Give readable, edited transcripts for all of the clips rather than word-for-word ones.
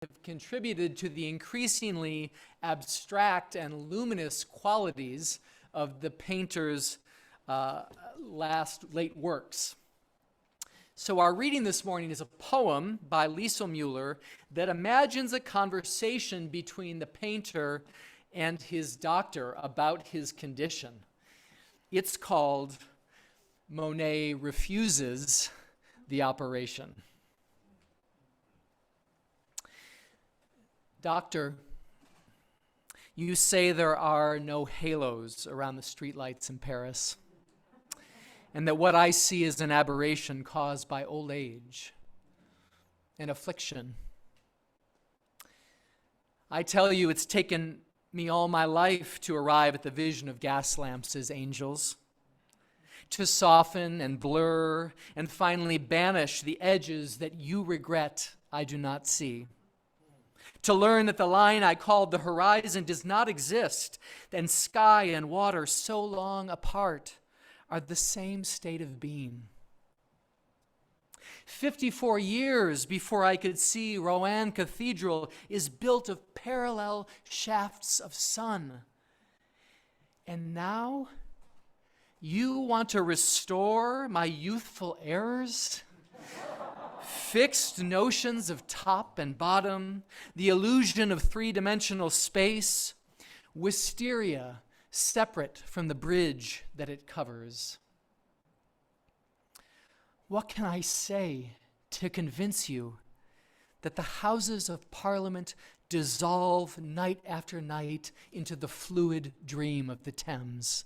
have contributed to the increasingly abstract and luminous qualities of the painter's late works. So our reading this morning is a poem by Liesl Müller that imagines a conversation between the painter and his doctor about his condition. It's called Monet Refuses the Operation. Doctor, you say there are no halos around the streetlights in Paris, and that what I see is an aberration caused by old age and affliction. I tell you, it's taken me all my life to arrive at the vision of gas lamps as angels, to soften and blur and finally banish the edges that you regret I do not see. To learn that the line I called the horizon does not exist, and sky and water so long apart are the same state of being. 54 years before I could see Rouen Cathedral is built of parallel shafts of sun. And now you want to restore my youthful errors? Fixed notions of top and bottom, the illusion of three-dimensional space, wisteria separate from the bridge that it covers. What can I say to convince you that the Houses of Parliament dissolve night after night into the fluid dream of the Thames?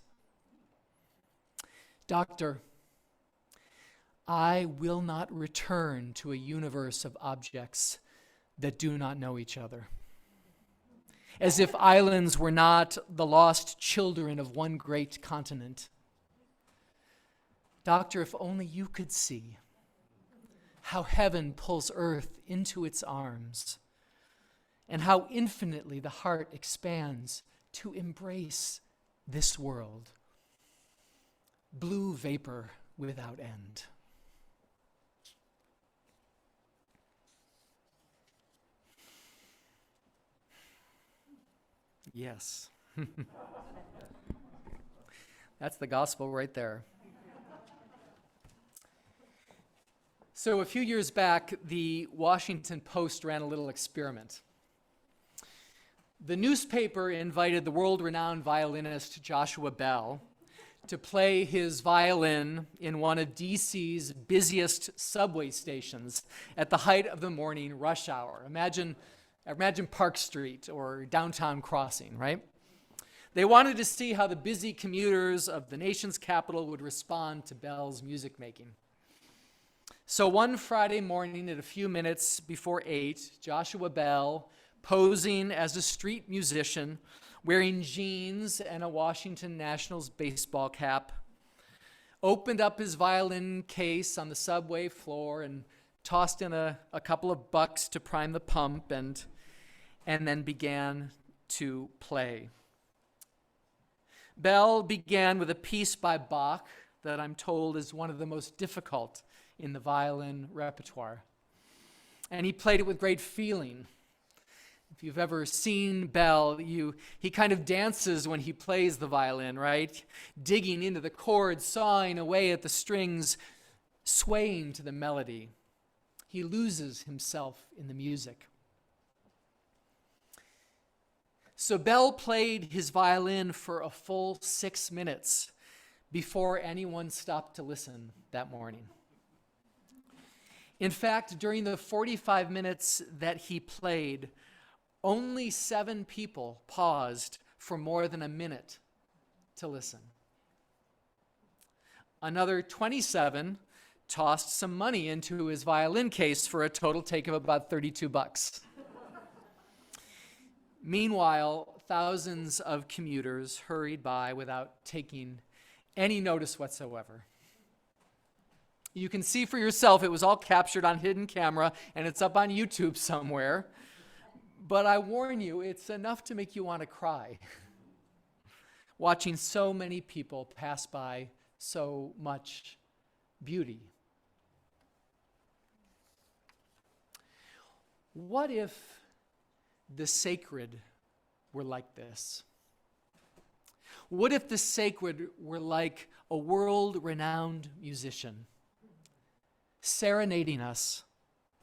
Doctor, I will not return to a universe of objects that do not know each other, as if islands were not the lost children of one great continent. Doctor, if only you could see how heaven pulls earth into its arms and how infinitely the heart expands to embrace this world. Blue vapor without end. Yes. That's the gospel right there. So a few years back, the Washington Post ran a little experiment. The newspaper invited the world-renowned violinist Joshua Bell to play his violin in one of DC's busiest subway stations at the height of the morning rush hour. Imagine Park Street or Downtown Crossing, right? They wanted to see how the busy commuters of the nation's capital would respond to Bell's music making. So one Friday morning at a few minutes before 8, Joshua Bell, posing as a street musician, wearing jeans and a Washington Nationals baseball cap, opened up his violin case on the subway floor and tossed in a couple of bucks to prime the pump and then began to play. Bell began with a piece by Bach that I'm told is one of the most difficult in the violin repertoire. And he played it with great feeling. If you've ever seen Bell, he kind of dances when he plays the violin, right? Digging into the chords, sawing away at the strings, swaying to the melody. He loses himself in the music. So Bell played his violin for a full 6 minutes before anyone stopped to listen that morning. In fact, during the 45 minutes that he played, only 7 people paused for more than a minute to listen. Another 27 tossed some money into his violin case for a total take of about $32. Meanwhile, thousands of commuters hurried by without taking any notice whatsoever. You can see for yourself, it was all captured on hidden camera, and it's up on YouTube somewhere. But I warn you, it's enough to make you want to cry. Watching so many people pass by so much beauty. What if the sacred were like this? What if the sacred were like a world-renowned musician, serenading us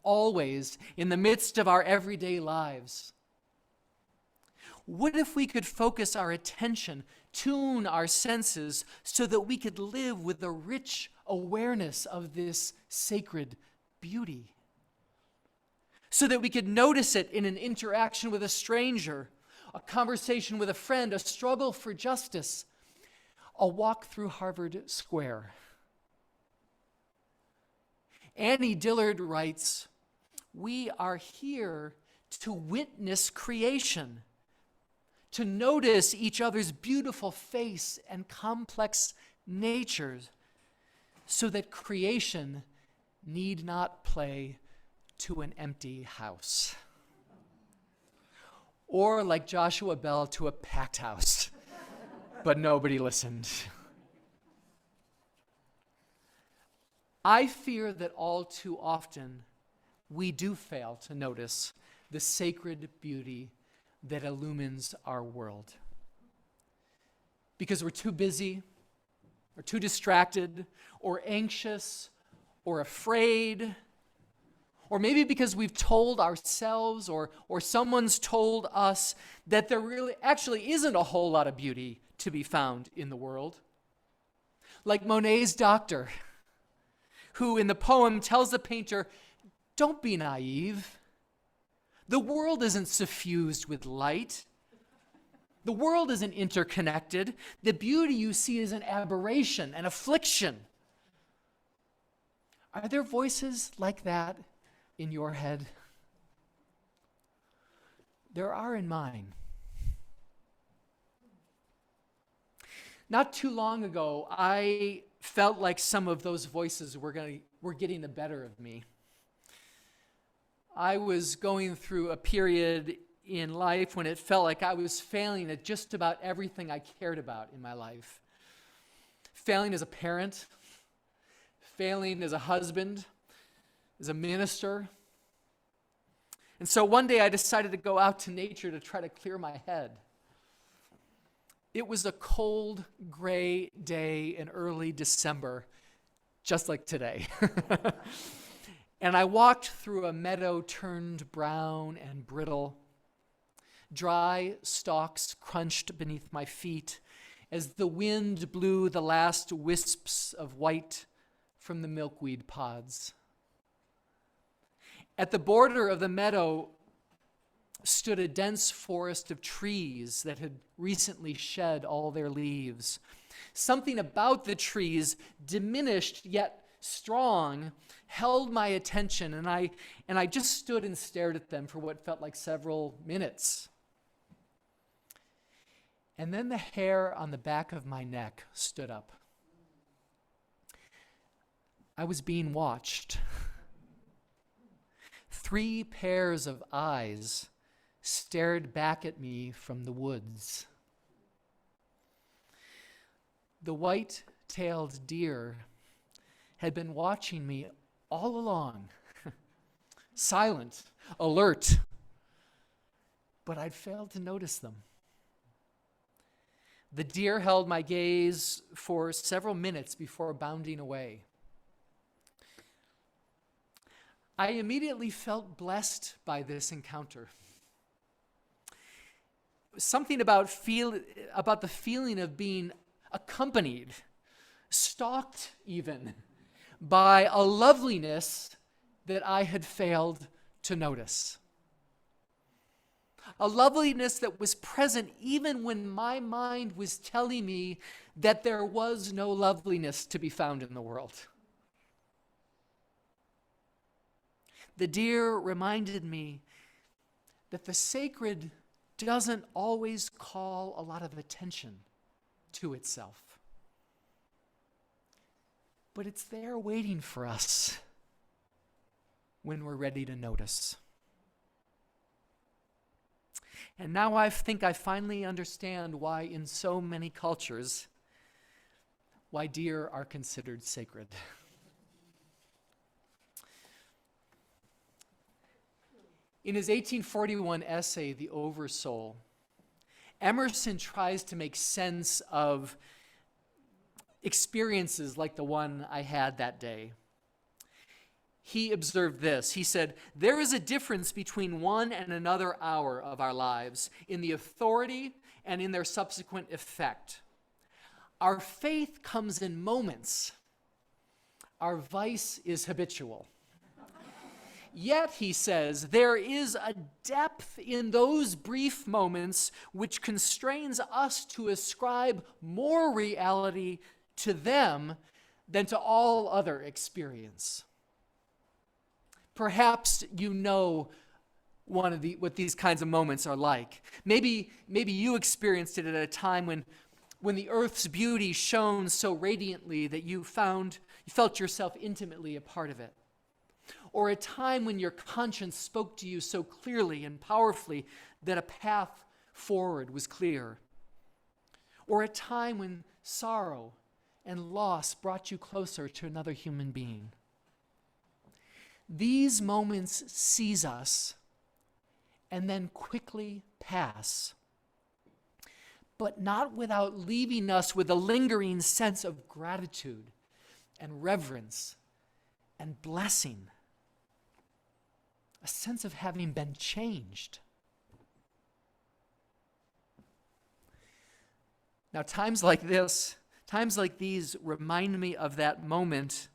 always in the midst of our everyday lives? What if we could focus our attention, tune our senses, so that we could live with a rich awareness of this sacred beauty? So that we could notice it in an interaction with a stranger, a conversation with a friend, a struggle for justice, a walk through Harvard Square. Annie Dillard writes, "We are here to witness creation, to notice each other's beautiful face and complex natures, so that creation need not play to an empty house." Or like Joshua Bell, to a packed house, but nobody listened. I fear that all too often we do fail to notice the sacred beauty that illumines our world. Because we're too busy, or too distracted, or anxious, or afraid, or maybe because we've told ourselves or someone's told us that there really actually isn't a whole lot of beauty to be found in the world. Like Monet's doctor, who in the poem tells the painter, "Don't be naive. The world isn't suffused with light. The world isn't interconnected. The beauty you see is an aberration, an affliction." Are there voices like that in your head? There are in mine. Not too long ago, I felt like some of those voices were getting the better of me. I was going through a period in life when it felt like I was failing at just about everything I cared about in my life. Failing as a parent, failing as a husband, as a minister. And so one day I decided to go out to nature to try to clear my head. It was a cold, gray day in early December, just like today. And I walked through a meadow turned brown and brittle. Dry stalks crunched beneath my feet as the wind blew the last wisps of white from the milkweed pods. At the border of the meadow stood a dense forest of trees that had recently shed all their leaves. Something about the trees, diminished yet strong, held my attention, and I just stood and stared at them for what felt like several minutes. And then the hair on the back of my neck stood up. I was being watched. 3 pairs of eyes stared back at me from the woods. The white-tailed deer had been watching me all along, silent, alert, but I'd failed to notice them. The deer held my gaze for several minutes before bounding away. I immediately felt blessed by this encounter. Something about the feeling of being accompanied, stalked even, by a loveliness that I had failed to notice. A loveliness that was present even when my mind was telling me that there was no loveliness to be found in the world. The deer reminded me that the sacred doesn't always call a lot of attention to itself. But it's there waiting for us when we're ready to notice. And now I think I finally understand why in so many cultures, why deer are considered sacred. In his 1841 essay, The Oversoul, Emerson tries to make sense of experiences like the one I had that day. He observed this. He said, "There is a difference between one and another hour of our lives in the authority and in their subsequent effect. Our faith comes in moments. Our vice is habitual. Yet," he says, "there is a depth in those brief moments which constrains us to ascribe more reality to them than to all other experience." Perhaps you know what these kinds of moments are like. Maybe you experienced it at a time when the earth's beauty shone so radiantly that you felt yourself intimately a part of it. Or a time when your conscience spoke to you so clearly and powerfully that a path forward was clear. Or a time when sorrow and loss brought you closer to another human being. These moments seize us and then quickly pass, but not without leaving us with a lingering sense of gratitude and reverence and blessing, a sense of having been changed. Now, times like these remind me of that moment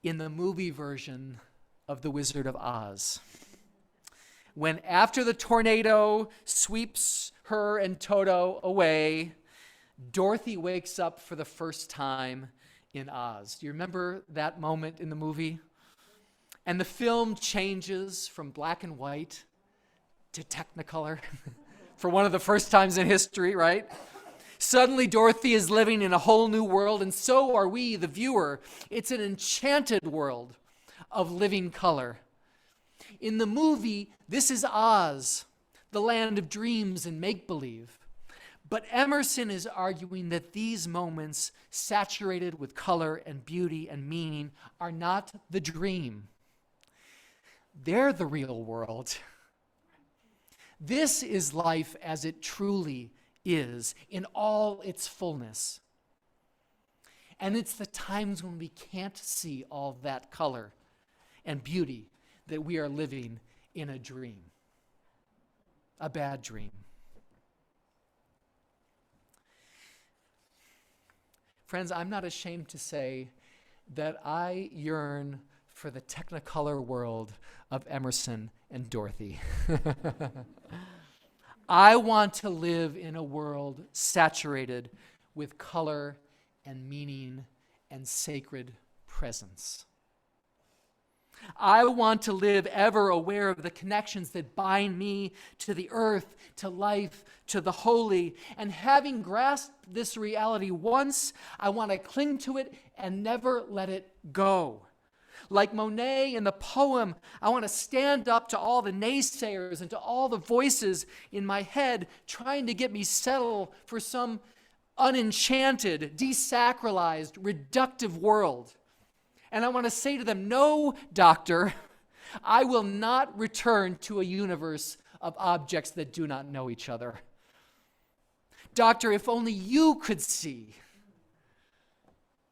in the movie version of The Wizard of Oz, when after the tornado sweeps her and Toto away, Dorothy wakes up for the first time in Oz. Do you remember that moment in the movie? And the film changes from black and white to Technicolor for one of the first times in history, right? Suddenly, Dorothy is living in a whole new world, and so are we, the viewer. It's an enchanted world of living color. In the movie, this is Oz, the land of dreams and make-believe. But Emerson is arguing that these moments, saturated with color and beauty and meaning, are not the dream. They're the real world. This is life as it truly is, in all its fullness. And it's the times when we can't see all that color and beauty that we are living in a dream, a bad dream. Friends, I'm not ashamed to say that I yearn for the Technicolor world of Emerson and Dorothy. I want to live in a world saturated with color and meaning and sacred presence. I want to live ever aware of the connections that bind me to the earth, to life, to the holy. And having grasped this reality once, I want to cling to it and never let it go. Like Monet in the poem, I want to stand up to all the naysayers and to all the voices in my head trying to get me settled for some unenchanted, desacralized, reductive world. And I want to say to them, no, doctor, I will not return to a universe of objects that do not know each other. Doctor, if only you could see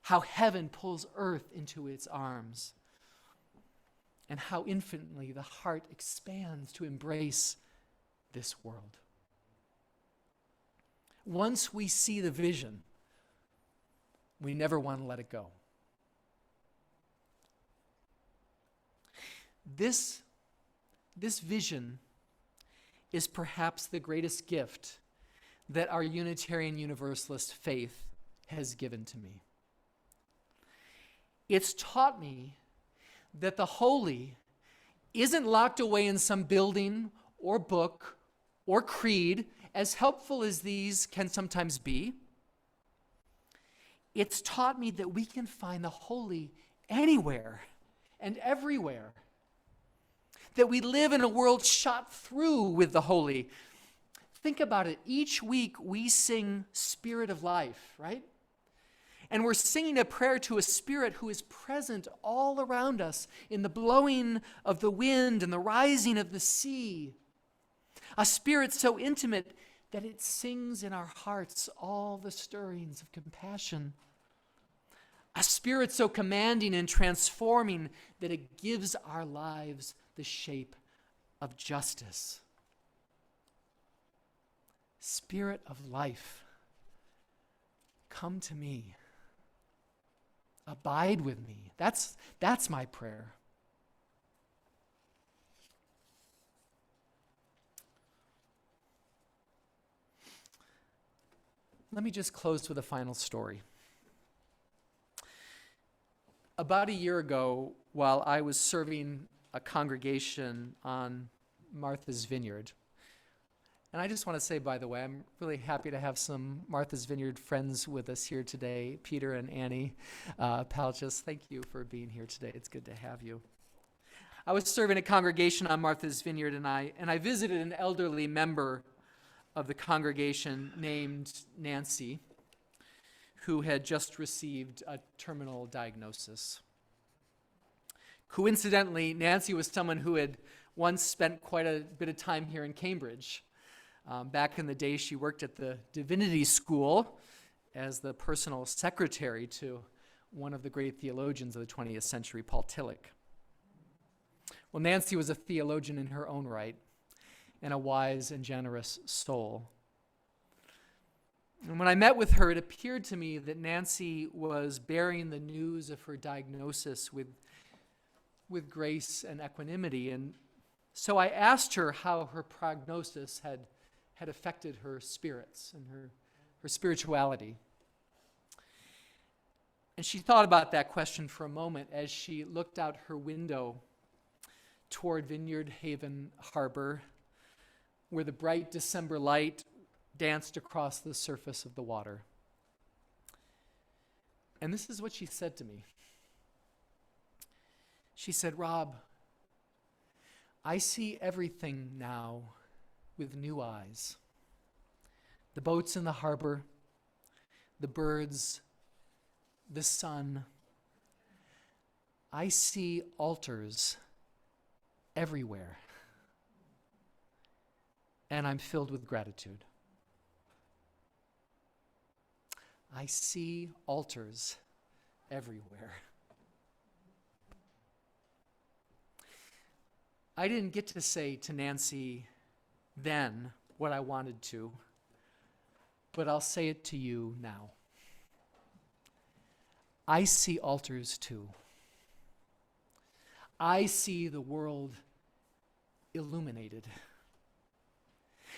how heaven pulls earth into its arms and how infinitely the heart expands to embrace this world. Once we see the vision, we never want to let it go. This vision is perhaps the greatest gift that our Unitarian Universalist faith has given to me. It's taught me that the holy isn't locked away in some building or book or creed, as helpful as these can sometimes be. It's taught me that we can find the holy anywhere and everywhere. That we live in a world shot through with the holy. Think about it. Each week we sing Spirit of Life, right? And we're singing a prayer to a Spirit who is present all around us in the blowing of the wind and the rising of the sea. A Spirit so intimate that it sings in our hearts all the stirrings of compassion. A Spirit so commanding and transforming that it gives our lives the shape of justice. Spirit of life, come to me. Abide with me. That's my prayer. Let me just close with a final story. About a year ago, while I was serving a congregation on Martha's Vineyard, and I just want to say, by the way, I'm really happy to have some Martha's Vineyard friends with us here today, Peter and Annie Palchis. Thank you for being here today. It's good to have you. I was serving a congregation on Martha's Vineyard, and I visited an elderly member of the congregation named Nancy, who had just received a terminal diagnosis. Coincidentally, Nancy was someone who had once spent quite a bit of time here in Cambridge. Back in the day, she worked at the Divinity School as the personal secretary to one of the great theologians of the 20th century, Paul Tillich. Well, Nancy was a theologian in her own right and a wise and generous soul. And when I met with her, it appeared to me that Nancy was bearing the news of her diagnosis with grace and equanimity. And so I asked her how her prognosis had affected her spirits and her spirituality. And she thought about that question for a moment as she looked out her window toward Vineyard Haven Harbor, where the bright December light danced across the surface of the water. And this is what she said to me. She said, "Rob, I see everything now with new eyes. The boats in the harbor, the birds, the sun. I see altars everywhere. And I'm filled with gratitude." I see altars everywhere. I didn't get to say to Nancy then what I wanted to, but I'll say it to you now. I see altars too. I see the world illuminated.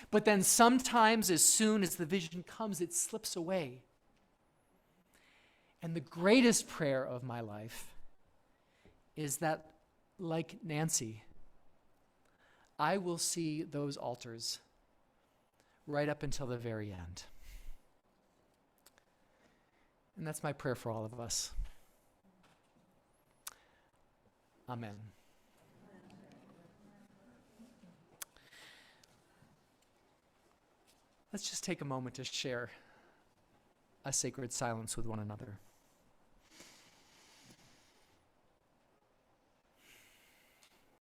But then sometimes, as soon as the vision comes, it slips away. And the greatest prayer of my life is that, like Nancy, I will see those altars right up until the very end. And that's my prayer for all of us. Amen. Let's just take a moment to share a sacred silence with one another.